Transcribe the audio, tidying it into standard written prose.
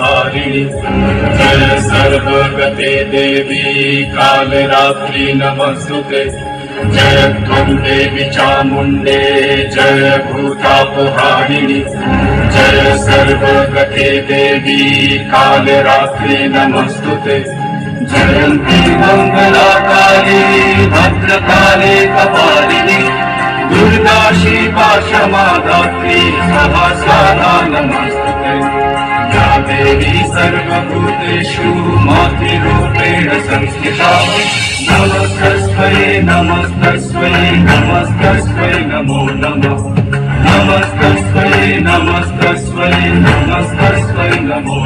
भूतापहारिणि जय सर्वगते देवी कालरात्रि नमस्तुते जय त्वं देवी चामुण्डे जय भूतापहारिणि जय सर्वगते देवी कालरात्रि नमस्तुते जयन्ती मङ्गलाकाली भद्रकाली कपालिनी दुर्गा शिवा क्षमा धात्री सहस्रा नमस्तुते या देवी सर्वभूतेषु मातृरूपेण संस्थिता नमस्तस्मै नमस्तस्मै नमस्तस्मै नमो नमः नमस्तस्मै नमस्तस्मै नमस्तस्मै नमो